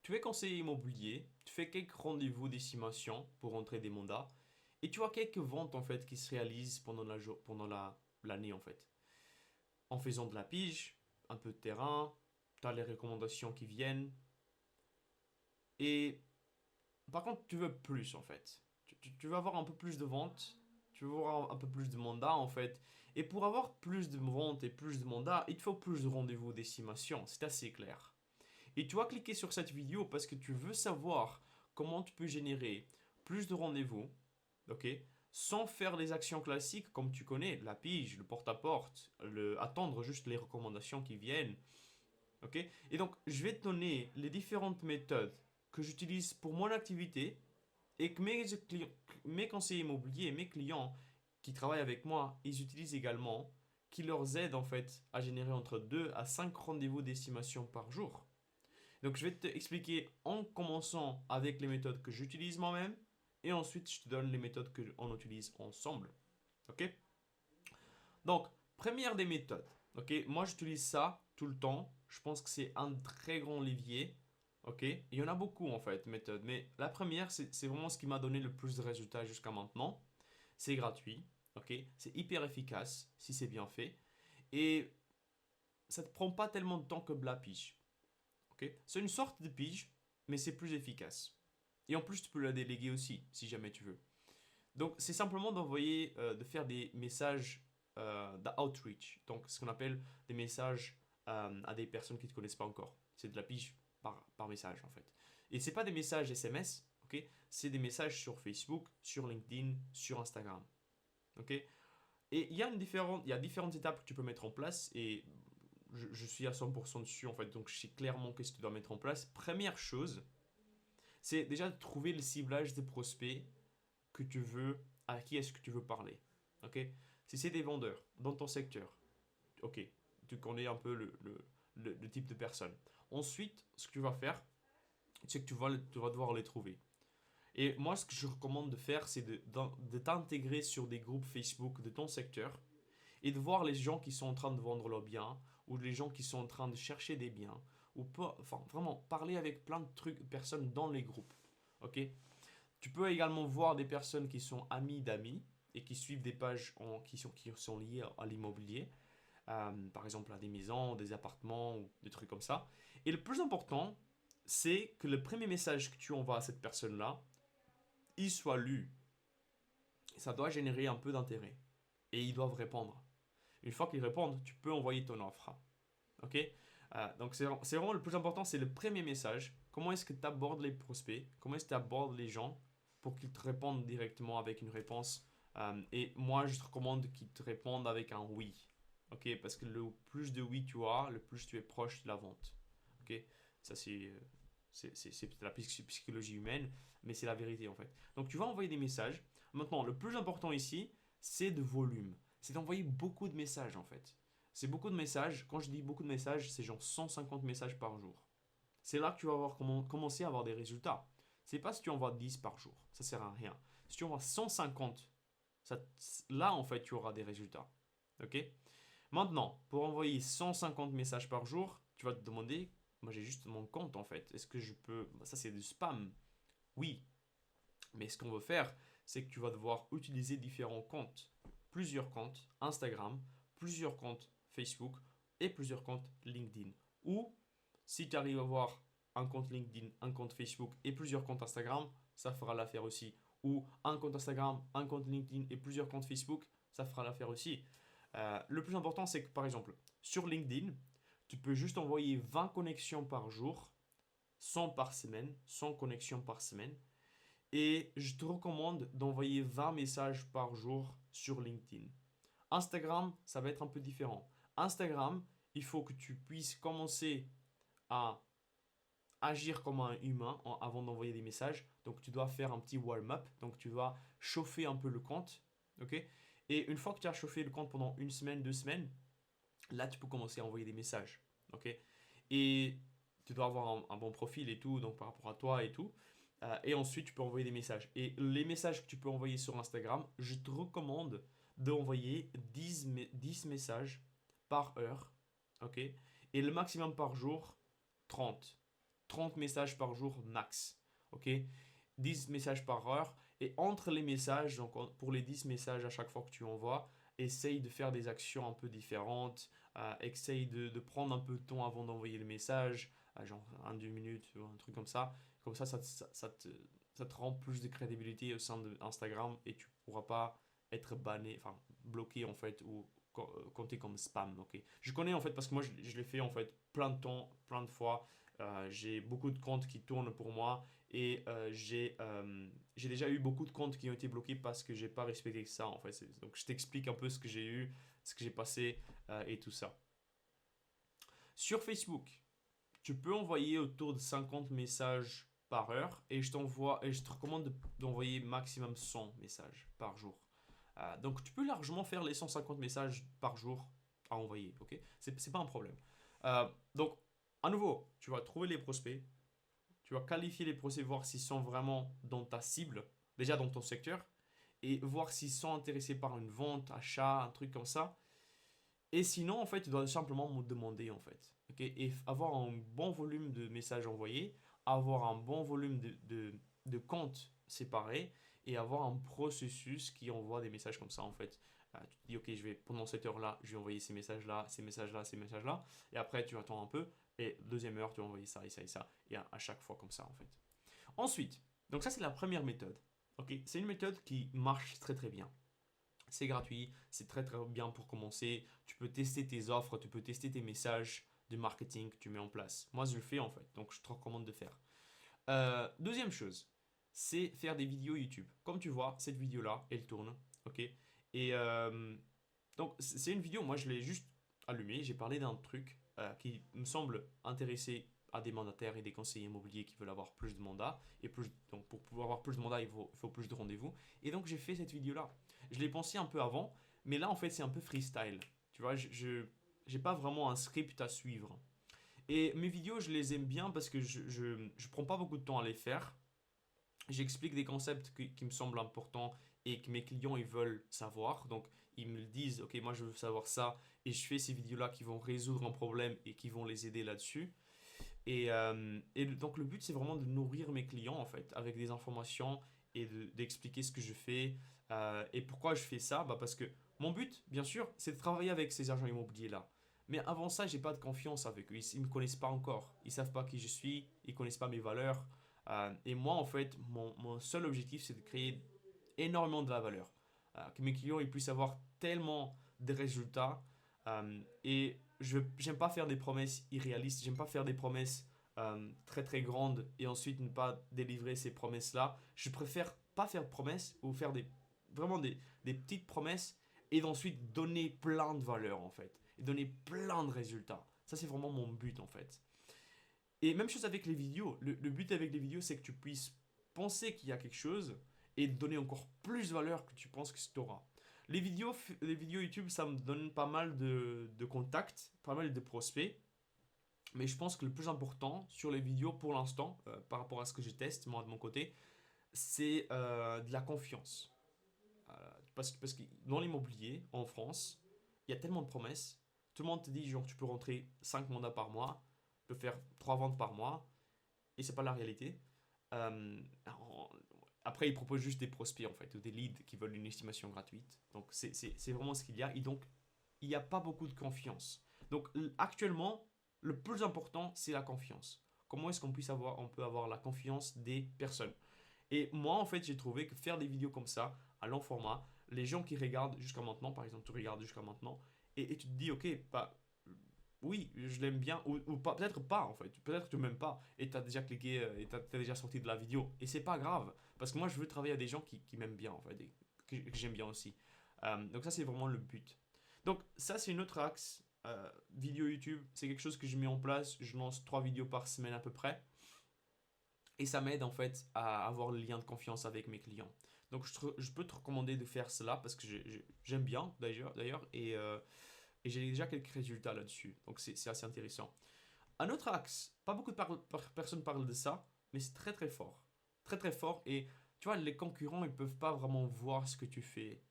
tu es conseiller immobilier, tu fais quelques rendez-vous d'estimation pour entrer des mandats et tu as quelques ventes en fait qui se réalisent pendant l'année en fait. En faisant de la pige, un peu de terrain, tu as les recommandations qui viennent et par contre tu veux plus en fait. Tu veux avoir un peu plus de ventes, tu veux avoir un peu plus de mandats en fait. Et pour avoir plus de ventes et plus de mandats, il te faut plus de rendez-vous d'estimation, c'est assez clair. Et tu vas cliquer sur cette vidéo parce que tu veux savoir comment tu peux générer plus de rendez-vous, ok, sans faire les actions classiques comme tu connais, la pige, le porte-à-porte, attendre juste les recommandations qui viennent, ok. Et donc, je vais te donner les différentes méthodes que j'utilise pour mon activité et que mes conseillers immobiliers, mes clients qui travaillent avec moi, ils utilisent également, qui leur aident en fait à générer entre 2 à 5 rendez-vous d'estimation par jour. Donc je vais te expliquer en commençant avec les méthodes que j'utilise moi-même et ensuite je te donne les méthodes que on utilise ensemble. Ok. Donc première des méthodes. Ok. Moi j'utilise ça tout le temps. Je pense que c'est un très grand levier. Ok. Il y en a beaucoup en fait méthodes, mais la première c'est vraiment ce qui m'a donné le plus de résultats jusqu'à maintenant. C'est gratuit. Ok. C'est hyper efficace si c'est bien fait et ça te prend pas tellement de temps que Blapiche. Ok. C'est une sorte de pige, mais c'est plus efficace. Et en plus, tu peux la déléguer aussi, si jamais tu veux. Donc, c'est simplement d'envoyer, de faire des messages d'outreach. Donc, ce qu'on appelle des messages à des personnes qui ne te connaissent pas encore. C'est de la pige par message, en fait. Et c'est pas des messages SMS, ok. C'est des messages sur Facebook, sur LinkedIn, sur Instagram, ok. Et il y a différentes étapes que tu peux mettre en place et je suis à 100% dessus en fait, donc je sais clairement qu'est-ce que tu dois mettre en place. Première chose, c'est déjà de trouver le ciblage des prospects que tu veux, à qui est-ce que tu veux parler. Ok. Si c'est des vendeurs dans ton secteur, ok, tu connais un peu le type de personne. Ensuite, ce que tu vas faire, c'est que tu vas devoir les trouver. Et moi, ce que je recommande de faire, c'est de t'intégrer sur des groupes Facebook de ton secteur et de voir les gens qui sont en train de vendre leurs biens ou les gens qui sont en train de chercher des biens ou pas, enfin vraiment parler avec plein de trucs, personnes dans les groupes. Ok. Tu peux également voir des personnes qui sont amis d'amis et qui suivent des pages qui sont liées à l'immobilier, par exemple à des maisons, des appartements ou des trucs comme ça. Et le plus important, c'est que le premier message que tu envoies à cette personne-là, il soit lu. Ça doit générer un peu d'intérêt et ils doivent répondre. Une fois qu'ils répondent, tu peux envoyer ton offre. Ok. Donc c'est vraiment le plus important, c'est le premier message. Comment est-ce que tu abordes les prospects? Comment est-ce que tu abordes les gens pour qu'ils te répondent directement avec une réponse? Et moi, je te recommande qu'ils te répondent avec un oui. Ok. Parce que le plus de oui tu as, le plus tu es proche de la vente. Ok. Ça, c'est la psychologie humaine, mais c'est la vérité en fait. Donc tu vas envoyer des messages. Maintenant, le plus important ici, c'est de volume. C'est d'envoyer beaucoup de messages en fait. C'est beaucoup de messages. Quand je dis beaucoup de messages, c'est genre 150 messages par jour. C'est là que tu vas avoir commencer à avoir des résultats. C'est pas si tu envoies 10 par jour. Ça sert à rien. Si tu envoies 150, ça, là en fait tu auras des résultats. Ok. Maintenant, pour envoyer 150 messages par jour, tu vas te demander, moi j'ai juste mon compte en fait. Est-ce que je peux... Ça c'est du spam. Oui. Mais ce qu'on veut faire, c'est que tu vas devoir utiliser différents comptes. Plusieurs comptes Instagram, plusieurs comptes Facebook et plusieurs comptes LinkedIn. Ou si tu arrives à avoir un compte LinkedIn, un compte Facebook et plusieurs comptes Instagram, ça fera l'affaire aussi. Ou un compte Instagram, un compte LinkedIn et plusieurs comptes Facebook, ça fera l'affaire aussi. Le plus important, c'est que par exemple, sur LinkedIn, tu peux juste envoyer 20 connexions par jour, 100 par semaine, 100 connexions par semaine. Et je te recommande d'envoyer 20 messages par jour sur LinkedIn. Instagram, ça va être un peu différent. Instagram, il faut que tu puisses commencer à agir comme un humain avant d'envoyer des messages. Donc tu dois faire un petit warm-up. Donc tu vas chauffer un peu le compte. Ok. Et une fois que tu as chauffé le compte pendant une semaine, 2 semaines, là tu peux commencer à envoyer des messages. Ok. Et tu dois avoir un bon profil et tout, donc par rapport à toi et tout. Et ensuite, tu peux envoyer des messages. Et les messages que tu peux envoyer sur Instagram, je te recommande d'envoyer 10 messages par heure. Ok. Et le maximum par jour, 30. 30 messages par jour max. Ok? 10 messages par heure. Et entre les messages, donc pour les 10 messages à chaque fois que tu envoies, essaye de faire des actions un peu différentes. Essaye de prendre un peu de temps avant d'envoyer le message, genre 1-2 minutes ou un truc comme ça. Comme ça te rend plus de crédibilité au sein d'Instagram et tu pourras pas être banné, enfin bloqué en fait ou compté comme spam. Ok, je connais en fait parce que moi je l'ai fait en fait plein de temps, plein de fois. J'ai beaucoup de comptes qui tournent pour moi et j'ai déjà eu beaucoup de comptes qui ont été bloqués parce que j'ai pas respecté ça en fait. Donc je t'explique un peu ce que j'ai eu, ce que j'ai passé et tout ça. Sur Facebook, tu peux envoyer autour de 50 messages par heure et je te recommande d'envoyer maximum 100 messages par jour. Donc tu peux largement faire les 150 messages par jour à envoyer, ok? C'est pas un problème. Donc à nouveau, tu vas trouver les prospects, tu vas qualifier les prospects, voir s'ils sont vraiment dans ta cible, déjà dans ton secteur, et voir s'ils sont intéressés par une vente, achat, un truc comme ça. Et sinon, en fait, tu dois simplement me demander, en fait. Ok. Et avoir un bon volume de messages envoyés, avoir un bon volume de comptes séparés et avoir un processus qui envoie des messages comme ça, en fait. Tu te dis, ok, pendant cette heure-là, je vais envoyer ces messages-là, ces messages-là, ces messages-là. Et après, tu attends un peu. Et deuxième heure, tu vas envoyer ça et ça et ça. Et à chaque fois comme ça, en fait. Ensuite, donc ça, c'est la première méthode. Ok. C'est une méthode qui marche très très bien. C'est gratuit, c'est très très bien pour commencer. Tu peux tester tes offres, tu peux tester tes messages de marketing que tu mets en place. Moi, je le fais en fait, donc je te recommande de faire. Deuxième chose, c'est faire des vidéos YouTube. Comme tu vois, cette vidéo-là, elle tourne, ok. Et donc, c'est une vidéo, moi je l'ai juste allumée, j'ai parlé d'un truc qui me semble intéresser à des mandataires et des conseillers immobiliers qui veulent avoir plus de mandats. Et plus, donc, pour pouvoir avoir plus de mandats, il faut plus de rendez-vous. Et donc, j'ai fait cette vidéo-là. Je l'ai pensé un peu avant, mais là, en fait, c'est un peu freestyle. Tu vois, je j'ai pas vraiment un script à suivre. Et mes vidéos, je les aime bien parce que je prends pas beaucoup de temps à les faire. J'explique des concepts qui me semblent importants et que mes clients ils veulent savoir. Donc ils me le disent, ok, moi je veux savoir ça. Et je fais ces vidéos-là qui vont résoudre un problème et qui vont les aider là-dessus. Et donc le but c'est vraiment de nourrir mes clients en fait avec des informations et d'expliquer ce que je fais. Et pourquoi je fais ça? Bah, parce que mon but, bien sûr, c'est de travailler avec ces agents immobiliers-là. Mais avant ça, j'ai pas de confiance avec eux. Ils me connaissent pas encore. Ils savent pas qui je suis. Ils connaissent pas mes valeurs. Et moi, en fait, mon seul objectif, c'est de créer énormément de la valeur. Que mes clients ils puissent avoir tellement de résultats. Et je j'aime pas faire des promesses irréalistes. J'aime pas faire des promesses très très grandes et ensuite ne pas délivrer ces promesses-là. Je préfère pas faire de promesses ou faire vraiment des petites promesses et d'ensuite donner plein de valeur en fait. Et donner plein de résultats. Ça, c'est vraiment mon but en fait. Et même chose avec les vidéos. Le but avec les vidéos, c'est que tu puisses penser qu'il y a quelque chose et donner encore plus de valeur que tu penses que tu auras. Les vidéos YouTube, ça me donne pas mal de contacts, pas mal de prospects. Mais je pense que le plus important sur les vidéos pour l'instant, par rapport à ce que je teste, moi de mon côté, c'est de la confiance. Parce que dans l'immobilier, en France, il y a tellement de promesses. Tout le monde te dit, genre, tu peux rentrer 5 mandats par mois, tu peux faire 3 ventes par mois, et c'est pas la réalité. Euh, Après, ils proposent juste des prospects, en fait, ou des leads qui veulent une estimation gratuite. Donc, c'est vraiment ce qu'il y a. Et donc, il n'y a pas beaucoup de confiance. Donc, actuellement, le plus important, c'est la confiance. Comment est-ce on peut avoir la confiance des personnes? Et moi, en fait, j'ai trouvé que faire des vidéos comme ça, à long format, les gens qui regardent jusqu'à maintenant, par exemple, tu regardes jusqu'à maintenant, et tu te dis, ok, bah, oui, je l'aime bien, ou pas, peut-être pas, en fait, peut-être que tu m'aimes pas, et tu as déjà cliqué, et tu as déjà sorti de la vidéo, et c'est pas grave, parce que moi, je veux travailler avec des gens qui m'aiment bien, en fait, et que j'aime bien aussi. Donc ça, c'est vraiment le but. Donc ça, c'est une autre axe, vidéo YouTube, c'est quelque chose que je mets en place, je lance 3 vidéos par semaine à peu près, et ça m'aide en fait à avoir le lien de confiance avec mes clients. Donc je peux te recommander de faire cela parce que j'aime bien d'ailleurs et j'ai déjà quelques résultats là-dessus. Donc c'est assez intéressant. Un autre axe, pas beaucoup de personnes parlent de ça, mais c'est très très fort. Très très fort et tu vois, les concurrents ils peuvent pas vraiment voir ce que tu fais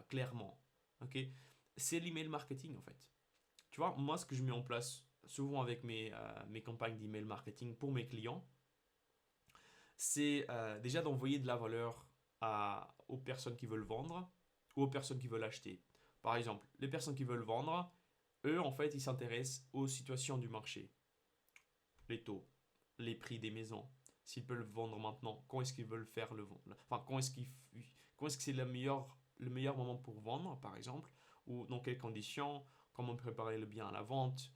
clairement. Ok. C'est l'email marketing en fait. Tu vois, moi ce que je mets en place, souvent avec mes campagnes d'email marketing pour mes clients, c'est déjà d'envoyer de la valeur aux personnes qui veulent vendre ou aux personnes qui veulent acheter. Par exemple, les personnes qui veulent vendre, eux, en fait, ils s'intéressent aux situations du marché, les taux, les prix des maisons, s'ils peuvent vendre maintenant, quand est-ce qu'ils veulent faire enfin, quand est-ce que c'est le meilleur moment pour vendre, par exemple, ou dans quelles conditions, comment préparer le bien à la vente,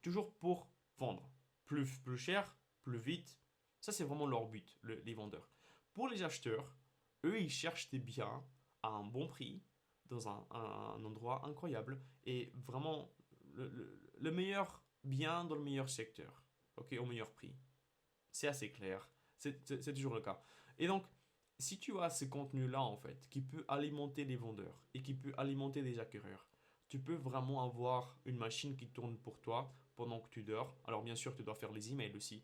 toujours pour vendre. Plus cher, plus vite. Ça, c'est vraiment leur but, les vendeurs. Pour les acheteurs, eux, ils cherchent des biens à un bon prix, dans un endroit incroyable, et vraiment le meilleur bien dans le meilleur secteur, ok, au meilleur prix. C'est assez clair, c'est toujours le cas. Et donc, si tu as ce contenu-là, en fait, qui peut alimenter les vendeurs et qui peut alimenter des acquéreurs, tu peux vraiment avoir une machine qui tourne pour toi pendant que tu dors. Alors, bien sûr, tu dois faire les emails aussi.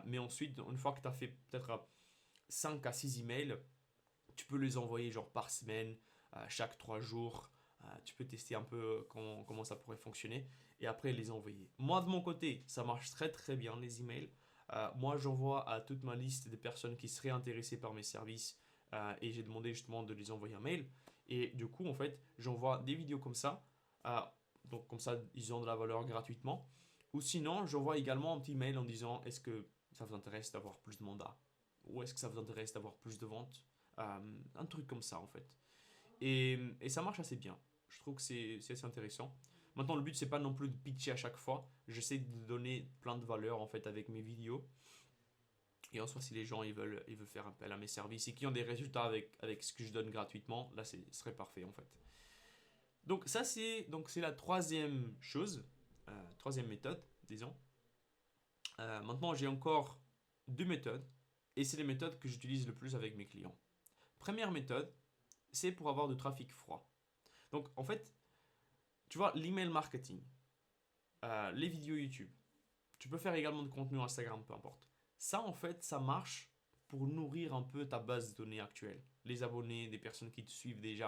Mais ensuite, une fois que tu as fait peut-être 5 à 6 emails, tu peux les envoyer genre par semaine, chaque 3 jours. Tu peux tester un peu comment ça pourrait fonctionner et après les envoyer. Moi, de mon côté, ça marche très très bien les emails. Moi, j'envoie à toute ma liste des personnes qui seraient intéressées par mes services et j'ai demandé justement de les envoyer un mail. Et du coup, en fait, j'envoie des vidéos comme ça. euh, donc, comme ça, ils ont de la valeur gratuitement. Ou sinon, j'envoie également un petit mail en disant est-ce que ça vous intéresse d'avoir plus de mandats? Ou est-ce que ça vous intéresse d'avoir plus de ventes? Un truc comme ça, en fait. Et ça marche assez bien. Je trouve que c'est assez intéressant. Maintenant, le but, c'est pas non plus de pitcher à chaque fois. J'essaie de donner plein de valeur en fait avec mes vidéos. Et en soi, si les gens ils veulent faire appel à mes services et qui ont des résultats avec ce que je donne gratuitement, là, ce serait parfait en fait. Donc, ça, c'est la troisième chose, troisième méthode, disons. Maintenant, j'ai encore deux méthodes et c'est les méthodes que j'utilise le plus avec mes clients. Première méthode, c'est pour avoir du trafic froid. Donc, en fait, tu vois, l'email marketing, les vidéos YouTube, tu peux faire également du contenu Instagram, peu importe. Ça, en fait, ça marche pour nourrir un peu ta base de données actuelle, les abonnés, des personnes qui te suivent déjà.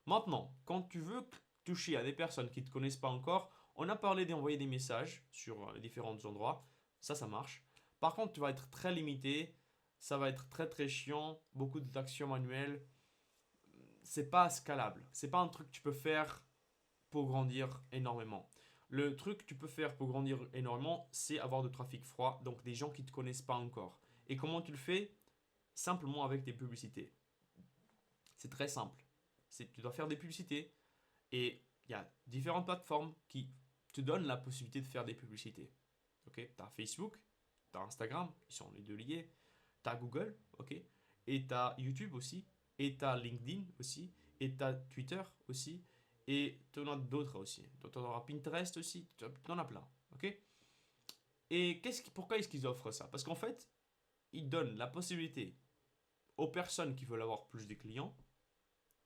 Maintenant, quand tu veux toucher à des personnes qui ne te connaissent pas encore, on a parlé d'envoyer des messages sur différents endroits. Ça marche. Par contre, tu vas être très limité. Ça va être très très chiant. Beaucoup d'actions manuelles. C'est pas scalable. C'est pas un truc que tu peux faire pour grandir énormément. Le truc que tu peux faire pour grandir énormément, c'est avoir du trafic froid, donc des gens qui ne te connaissent pas encore. Et comment tu le fais? Simplement avec tes publicités. C'est très simple. Tu dois faire des publicités et il y a différentes plateformes qui te donnent la possibilité de faire des publicités. Ok, tu as Facebook, tu as Instagram, ils sont les deux liés. Tu as Google, ok, et tu as YouTube aussi, et tu as LinkedIn aussi, et tu as Twitter aussi, et tu en as d'autres aussi. Tu en auras Pinterest aussi, tu en as plein, ok. Et pourquoi est-ce qu'ils offrent ça? Parce qu'en fait, ils donnent la possibilité aux personnes qui veulent avoir plus de clients,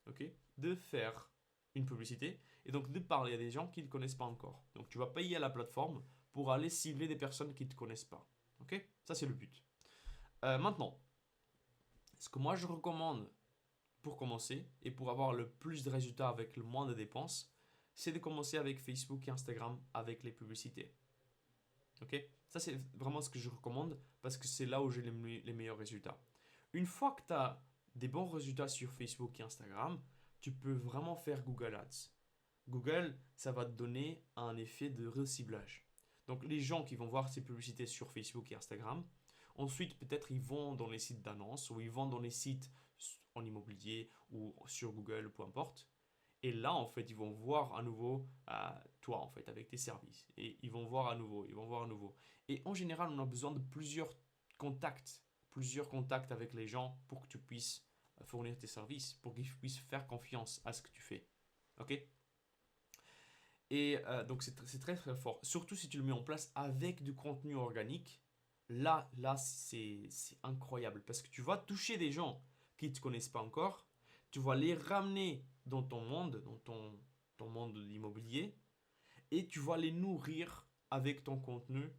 ok, de faire une publicité et donc de parler à des gens qui ne te connaissent pas encore. Donc tu vas payer à la plateforme pour aller cibler des personnes qui ne te connaissent pas. Ok. Ça, c'est le but. Maintenant, ce que moi je recommande pour commencer et pour avoir le plus de résultats avec le moins de dépenses, c'est de commencer avec Facebook et Instagram avec les publicités. Ok. Ça, c'est vraiment ce que je recommande parce que c'est là où j'ai les meilleurs résultats. Une fois que tu as des bons résultats sur Facebook et Instagram, tu peux vraiment faire Google Ads. Google, ça va te donner un effet de reciblage. Donc les gens qui vont voir ces publicités sur Facebook et Instagram, ensuite peut-être ils vont dans les sites d'annonces ou ils vont dans les sites en immobilier ou sur Google, peu importe. Et là, en fait, ils vont voir à nouveau toi, en fait, avec tes services. Et ils vont voir à nouveau, ils vont voir à nouveau. Et en général, on a besoin de plusieurs contacts avec les gens pour que tu puisses fournir tes services, pour qu'ils puissent faire confiance à ce que tu fais. Ok. Et donc c'est très très fort. Surtout si tu le mets en place avec du contenu organique. Là c'est incroyable. Parce que tu vas toucher des gens qui ne te connaissent pas encore. Tu vas les ramener dans ton monde, ton monde immobilier. Et tu vas les nourrir avec ton contenu.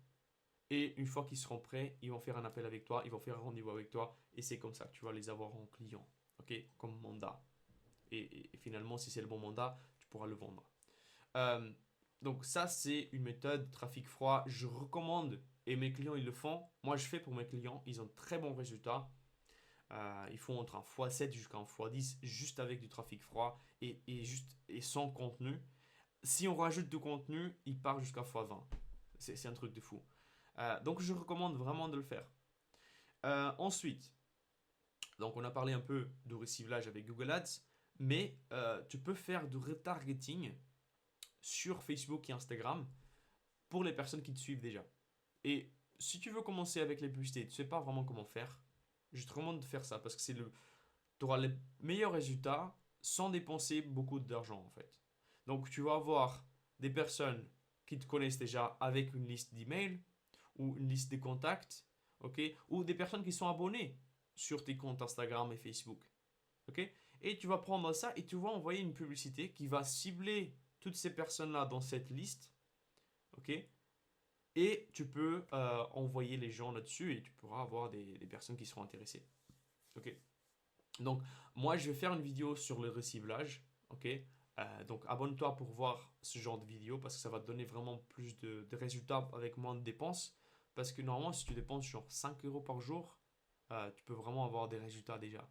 Et une fois qu'ils seront prêts, ils vont faire un appel avec toi, ils vont faire un rendez-vous avec toi. Et c'est comme ça que tu vas les avoir en client. Ok, comme mandat. Et finalement, si c'est le bon mandat, tu pourras le vendre. Euh, Donc ça, c'est une méthode trafic froid. Je recommande et mes clients, ils le font. Moi, je fais pour mes clients. Ils ont de très bons résultats. Ils font entre un x7 jusqu'à un x10 juste avec du trafic froid et sans contenu. Si on rajoute du contenu, il part jusqu'à x20. C'est un truc de fou. Donc je recommande vraiment de le faire. Ensuite, donc on a parlé un peu de reciblage avec Google Ads, mais tu peux faire du retargeting sur Facebook et Instagram pour les personnes qui te suivent déjà. Et si tu veux commencer avec les publicités, tu ne sais pas vraiment comment faire, je te recommande de faire ça parce que tu auras les meilleurs résultats sans dépenser beaucoup d'argent en fait. Donc tu vas avoir des personnes qui te connaissent déjà avec une liste d'emails ou une liste de contacts, ok, ou des personnes qui sont abonnées sur tes comptes Instagram et Facebook, ok. Et tu vas prendre ça et tu vas envoyer une publicité qui va cibler toutes ces personnes-là dans cette liste, ok. Et tu peux envoyer les gens là-dessus et tu pourras avoir des personnes qui seront intéressées, ok. Donc, moi, je vais faire une vidéo sur le reciblage, ok? Donc, abonne-toi pour voir ce genre de vidéo parce que ça va te donner vraiment plus de résultats avec moins de dépenses. Parce que normalement, si tu dépenses genre 5 euros par jour, tu peux vraiment avoir des résultats déjà.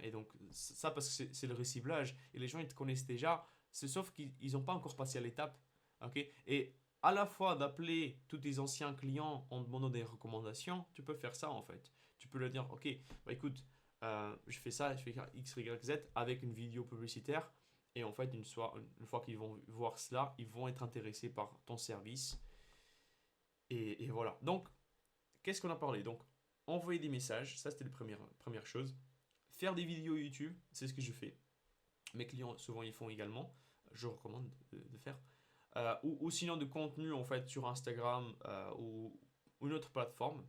Et donc, ça parce que c'est le reciblage et les gens, ils te connaissent déjà, c'est sauf qu'ils n'ont pas encore passé à l'étape, ok? Et à la fois d'appeler tous tes anciens clients en demandant des recommandations, tu peux faire ça en fait. Tu peux leur dire, ok, bah écoute, je fais ça, je fais X, Y, Z avec une vidéo publicitaire. Et en fait, une fois qu'ils vont voir cela, ils vont être intéressés par ton service. Et voilà. Donc, qu'est-ce qu'on a parlé? Donc, envoyer des messages, ça c'était la première chose. Faire des vidéos YouTube, c'est ce que je fais. Mes clients, souvent, ils font également. Je recommande de faire. Ou sinon, de contenu en fait sur Instagram ou une autre plateforme.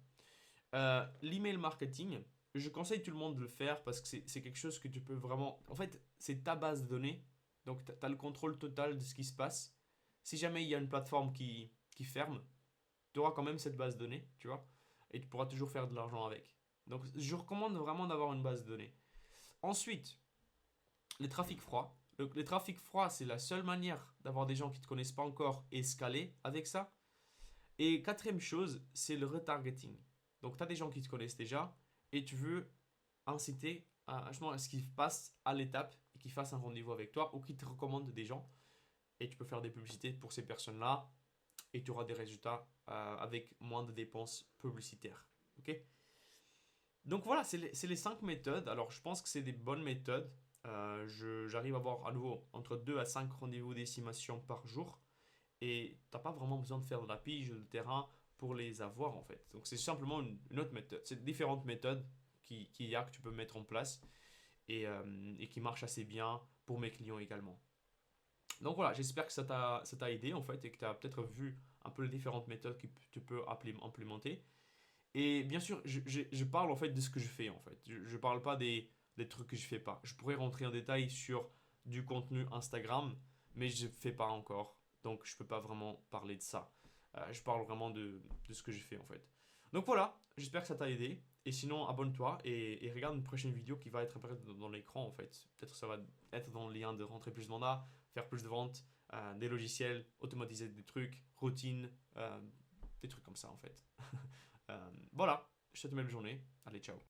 L'email marketing, je conseille tout le monde de le faire parce que c'est quelque chose que tu peux vraiment. En fait, c'est ta base de données. Donc, tu as le contrôle total de ce qui se passe. Si jamais il y a une plateforme qui ferme, tu auras quand même cette base de données, tu vois. Et tu pourras toujours faire de l'argent avec. Donc, je recommande vraiment d'avoir une base de données. Ensuite, les trafics froids. Les trafics froids, c'est la seule manière d'avoir des gens qui ne te connaissent pas encore et escaler avec ça. Et quatrième chose, c'est le retargeting. Donc, tu as des gens qui te connaissent déjà et tu veux inciter à ce qu'ils passent à l'étape et qu'ils fassent un rendez-vous avec toi ou qu'ils te recommandent des gens. Et tu peux faire des publicités pour ces personnes-là et tu auras des résultats avec moins de dépenses publicitaires. Ok. Donc voilà, c'est les 5 méthodes. Alors, je pense que c'est des bonnes méthodes. J'arrive à avoir à nouveau entre 2 à 5 rendez-vous d'estimation par jour. Et tu n'as pas vraiment besoin de faire de la pige de terrain pour les avoir en fait. Donc c'est simplement une autre méthode. C'est différentes méthodes qu'il y a que tu peux mettre en place et qui marchent assez bien pour mes clients également. Donc voilà, j'espère que ça t'a aidé en fait et que tu as peut-être vu un peu les différentes méthodes que tu peux implémenter. Et bien sûr, je parle en fait de ce que je fais en fait. Je ne parle pas des trucs que je fais pas. Je pourrais rentrer en détail sur du contenu Instagram, mais je ne fais pas encore. Donc je ne peux pas vraiment parler de ça. Je parle vraiment de ce que je fais en fait. Donc voilà, j'espère que ça t'a aidé. Et sinon, abonne-toi et regarde une prochaine vidéo qui va être apparaître dans l'écran en fait. Peut-être ça va être dans le lien de rentrer plus de mandats, faire plus de ventes, des logiciels, automatiser des trucs, routines, des trucs comme ça en fait. Voilà, je te souhaite une belle journée. Allez, ciao.